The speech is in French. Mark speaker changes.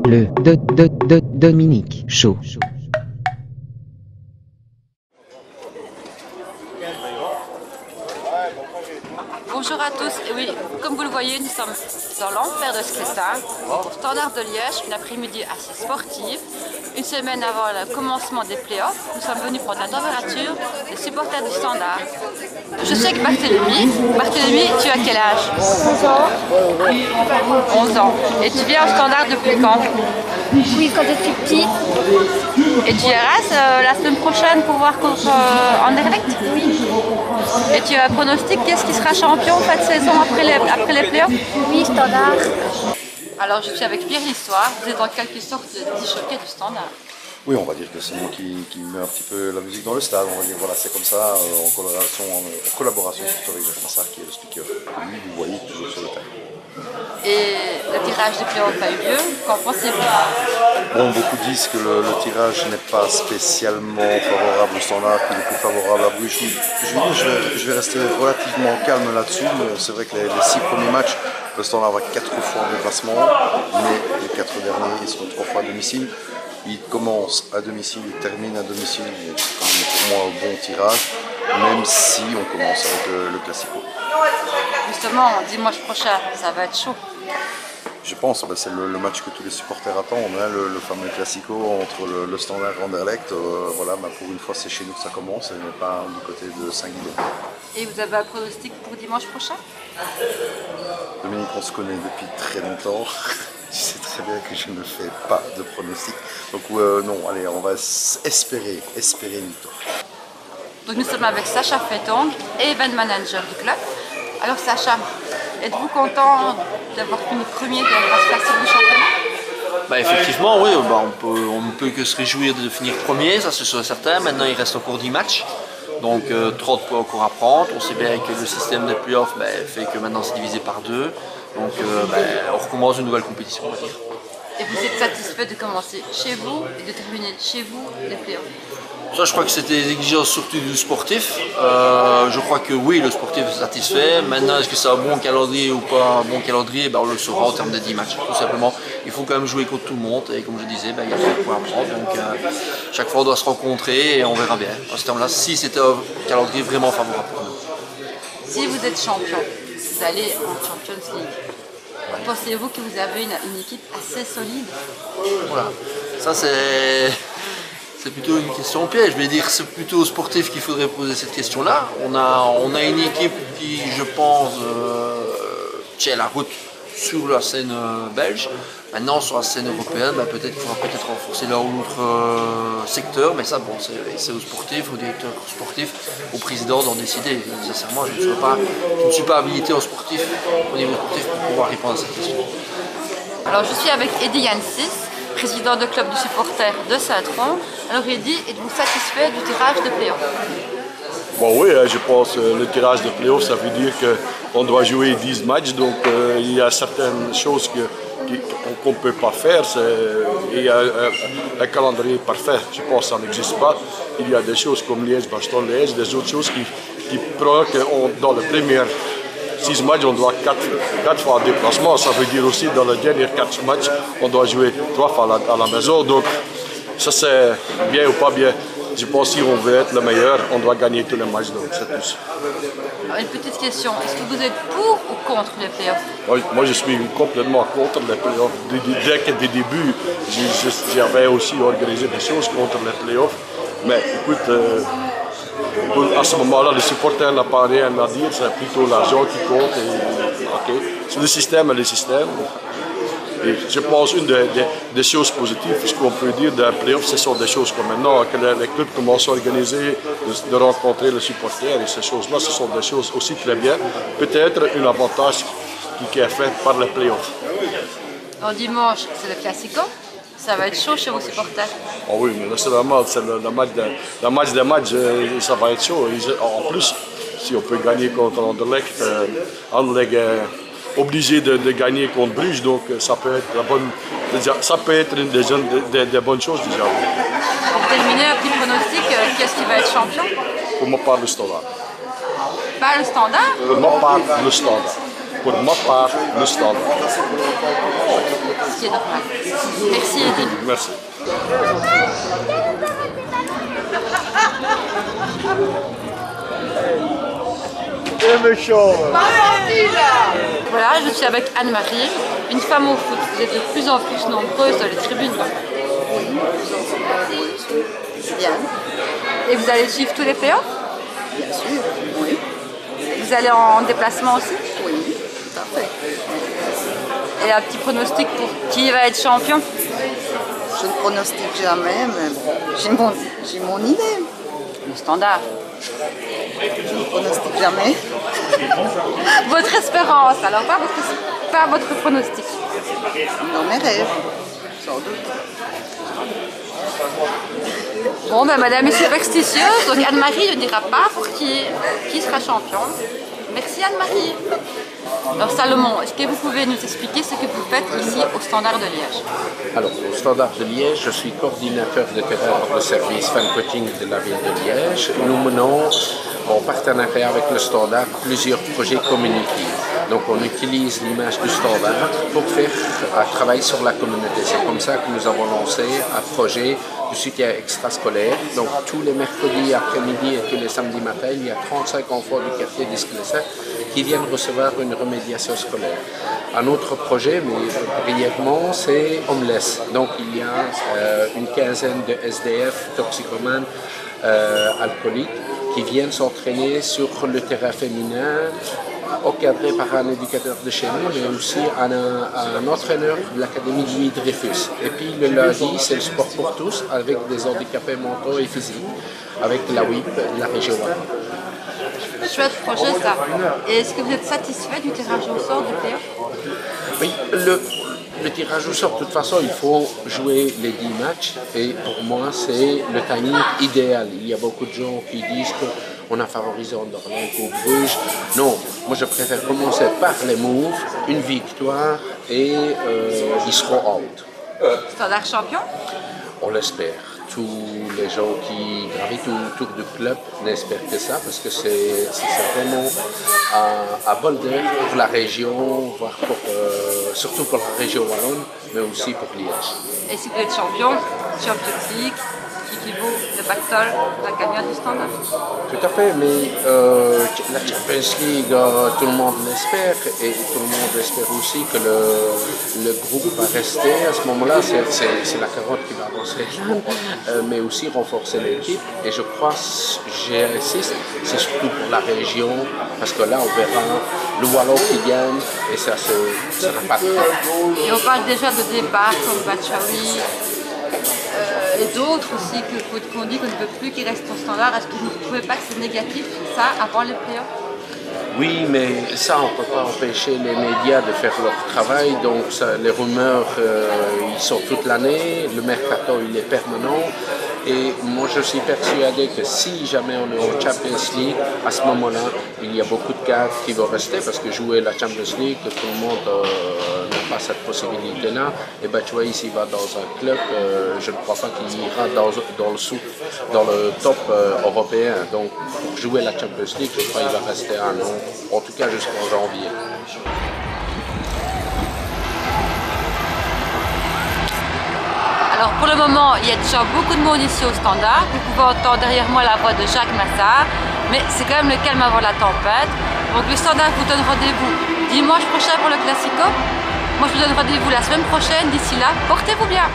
Speaker 1: Le Dominique Show.
Speaker 2: Bonjour à tous, et oui, comme vous le voyez, nous sommes dans l'enfer de Sclessin, au Standard de Liège, une après-midi assez sportive. Une semaine avant le commencement des playoffs, nous sommes venus prendre la température des supporters du Standard. Je suis avec Barthélemy. Barthélemy, tu as quel âge?
Speaker 3: 11 ans.
Speaker 2: 11 ans. Et tu viens au Standard depuis quand?
Speaker 3: Oui, quand je suis petite.
Speaker 2: Et tu iras la semaine prochaine pour voir contre Anderlecht?
Speaker 3: Oui.
Speaker 2: Et tu as un pronostic, qu'est-ce qui sera champion en fin de saison après les playoffs?
Speaker 3: Oui, Standard.
Speaker 2: Alors je suis avec Pierre L'Histoire, vous êtes en quelque sorte disjockey du Standard.
Speaker 4: Oui, on va dire que c'est moi qui mets un petit peu la musique dans le stade. On va dire voilà, c'est comme ça, en collaboration surtout avec Jacques Massard qui est le speaker. Lui, vous voyez toujours sur le terrain.
Speaker 2: Et le tirage des playoffs a eu lieu, qu'en pensez-vous?
Speaker 4: Bon, beaucoup disent que le tirage n'est pas spécialement favorable au Standard, qu'il est plus favorable à Bruges. Je vais rester relativement calme là-dessus. C'est vrai que les 6 premiers matchs, le Standard va 4 fois en déplacement, mais les 4 derniers, ils seront 3 fois à domicile. Il commence à domicile, il termine à domicile, donc c'est quand même pour moi un bon tirage, même si on commence avec le Classico.
Speaker 2: Justement, dimanche prochain, ça va être chaud.
Speaker 4: Je pense que c'est le match que tous les supporters attendent, hein, le fameux Classico entre le Standard et Anderlecht. Voilà, pour une fois c'est chez nous que ça commence, et pas du côté de Saint-Guidon.
Speaker 2: Et vous avez un pronostic pour dimanche prochain?
Speaker 4: Dominique, on se connaît depuis très longtemps. Tu sais très bien que je ne fais pas de pronostic. Donc non, allez, on va espérer une victoire.
Speaker 2: Donc nous sommes avec Sacha Fettong, event manager du club. Alors Sacha, êtes-vous content d'avoir fini premier de la phase classique du championnat?
Speaker 5: Bah effectivement, oui, on ne peut que se réjouir de finir premier, ça c'est certain. Maintenant il reste encore 10 matchs, donc 30 points encore à prendre. On sait bien que le système des playoffs fait que maintenant c'est divisé par 2. Donc on recommence une nouvelle compétition, on va dire.
Speaker 2: Et vous êtes satisfait de commencer chez vous et de terminer chez vous les playoffs?
Speaker 5: Ça, je crois que c'était des exigences surtout du sportif. Je crois que oui, le sportif est satisfait. Maintenant, est-ce que c'est un bon calendrier ou pas un bon calendrier, on le saura en termes de 10 matchs. Tout simplement, il faut quand même jouer contre tout le monde. Et comme je disais, il y a 3 points à prendre. Donc chaque fois, on doit se rencontrer et on verra bien. À ce terme-là, si c'était un calendrier vraiment favorable pour nous.
Speaker 2: Si vous êtes champion, vous allez en Champions League. Pensez-vous que vous avez une équipe assez solide?
Speaker 5: Voilà, ça c'est plutôt une question piège. Je vais dire c'est plutôt aux sportifs qu'il faudrait poser cette question-là. On a une équipe qui, je pense, tient la route sur la scène belge. Maintenant, sur la scène européenne, peut-être qu'il faudra peut-être renforcer l'un ou l'autre secteur, mais ça, bon, c'est aux sportifs, aux directeurs sportifs, au président d'en décider. Sincèrement, je ne suis pas habilité au niveau sportif, pour pouvoir répondre à cette question.
Speaker 2: Alors, je suis avec Eddy Yansis, président du club du supporter de Saint-Tron. Alors, Eddy, êtes-vous satisfait du tirage de playoff?
Speaker 6: Bon oui, je pense que le tirage de playoff, ça veut dire qu'on doit jouer 10 matchs, donc il y a certaines choses qu'on ne peut pas faire. Il y a un calendrier parfait, je pense que ça n'existe pas. Il y a des choses comme Liège-Bastogne-Liège, des autres choses qui prouvent que dans les premiers 6 matchs, on doit 4 fois en déplacement. Ça veut dire aussi dans les derniers 4 matchs, on doit jouer 3 fois à la maison. Donc ça c'est bien ou pas bien. Je pense que si on veut être le meilleur, on doit gagner tous les matchs, donc c'est tout.
Speaker 2: Alors, une petite question, est-ce que vous êtes pour ou contre les playoffs?
Speaker 6: Moi je suis complètement contre les playoffs. Dès que des débuts, j'avais aussi organisé des choses contre les playoffs. Mais écoute, à ce moment-là, les supporters n'ont pas rien à dire, c'est plutôt l'argent qui compte. C'est le système et le système. Et je pense une des choses positives, ce qu'on peut dire d'un playoff, ce sont des choses comme maintenant que les clubs commencent à organiser, de rencontrer les supporters, et ces choses-là, ce sont des choses aussi très bien. Peut-être un avantage qui est fait par les playoffs.
Speaker 2: Alors dimanche, c'est le Classico, ça va être chaud chez vos supporters.
Speaker 6: Oh oui, mais c'est normal, c'est le match des matchs, ça va être chaud. En plus, si on peut gagner contre Anderlecht, Anderlecht obligé de gagner contre Bruges, donc ça peut être une des bonnes choses déjà.
Speaker 2: Pour terminer, un petit pronostic, qu'est-ce qui va être champion?
Speaker 6: Pour moi, pas le Standard.
Speaker 2: Pas le Standard?
Speaker 6: Moi, pas le Standard. pour ma part, le Standard.
Speaker 2: Ce qui est normal. Merci Eddy.
Speaker 6: Merci.
Speaker 2: Voilà, je suis avec Anne-Marie, une femme au foot. Vous êtes de plus en plus nombreuses dans les tribunes.
Speaker 7: Bien,
Speaker 2: Et vous allez suivre tous les playoffs?
Speaker 7: bien sûr, oui,
Speaker 2: Vous allez en déplacement aussi?
Speaker 7: oui, tout à fait.
Speaker 2: Et un petit pronostic pour qui va être champion?
Speaker 7: Je ne pronostique jamais, mais bon, j'ai mon idée.
Speaker 2: Le Standard.
Speaker 7: Je ne pronostique jamais.
Speaker 2: Votre espérance, alors pas votre pronostic.
Speaker 7: Dans mes rêves, sans doute.
Speaker 2: Bon, ben madame est superstitieuse, donc Anne-Marie ne dira pas pour qui sera champion. Merci Anne-Marie. Alors Salomon, est-ce que vous pouvez nous expliquer ce que vous faites ici au Standard de Liège?
Speaker 8: Alors, au Standard de Liège, je suis coordinateur de terrain pour le service fan coaching de la ville de Liège. Nous menons, en partenariat avec le Standard, plusieurs projets communiqués. Donc, on utilise l'image du Standard pour faire un travail sur la communauté. C'est comme ça que nous avons lancé un projet de soutien extrascolaire. Donc, tous les mercredis après-midi et tous les samedis matins, il y a 35 enfants du quartier d'Esclessin qui viennent recevoir une remédiation scolaire. Un autre projet, mais brièvement, c'est Homeless. Donc il y a une quinzaine de SDF, toxicomanes, alcooliques, qui viennent s'entraîner sur le terrain féminin, encadré par un éducateur de chez nous, mais aussi un entraîneur de l'Académie Louis Dreyfus. Et puis le lundi, c'est le sport pour tous, avec des handicapés mentaux et physiques, avec la WIP de la région.
Speaker 2: Chouette projet ça. Et est-ce que vous êtes satisfait du tirage au sort du playoff?
Speaker 8: Oui, le tirage au sort, de toute façon, il faut jouer les 10 matchs et pour moi, c'est le timing idéal. Il y a beaucoup de gens qui disent qu'on a favorisé Anderlecht ou Bruges. Non, moi je préfère commencer par les moves, une victoire et ils seront out.
Speaker 2: Standard champion?
Speaker 8: On l'espère. Tous les gens qui gravitent autour du club n'espèrent que ça parce que c'est vraiment un bol d'air pour la région, voire surtout pour la région wallonne, mais aussi pour Liège.
Speaker 2: Et si vous êtes champion, Champions League, qui vaut le pactole, la gagnante du Standard?
Speaker 8: Tout à fait, mais la Champions League, tout le monde l'espère et tout le monde espère aussi que le groupe va rester. À ce moment-là, c'est la carotte qui va avancer, mais aussi renforcer l'équipe. Et je crois, j'insiste, c'est surtout pour la région, parce que là, on verra le Wallon qui gagne et ça n'a pas de temps.
Speaker 2: Et on parle déjà de départ comme Bachaoui. Et d'autres aussi qu'on dit qu'on ne veut plus qu'ils restent au Standard. Est-ce que vous ne trouvez pas que c'est négatif, ça, avant les playoffs?
Speaker 8: Oui, mais ça, on ne peut pas empêcher les médias de faire leur travail. Donc, les rumeurs, ils sont toute l'année. Le mercato, il est permanent. Et moi, je suis persuadé que si jamais on est en Champions League, à ce moment-là, il y a beaucoup de cadres qui vont rester parce que jouer la Champions League, tout le monde n'a pas cette possibilité-là. Et Bachaoui, s'il va dans un club, je ne crois pas qu'il ira dans le top européen. Donc, pour jouer la Champions League, je crois qu'il va rester un an, en tout cas jusqu'en janvier.
Speaker 2: Alors pour le moment, il y a déjà beaucoup de monde ici au Standard. Vous pouvez entendre derrière moi la voix de Jacques Massard, mais c'est quand même le calme avant la tempête. Donc le Standard vous donne rendez-vous dimanche prochain pour le Classico. Moi je vous donne rendez-vous la semaine prochaine. D'ici là, portez-vous bien.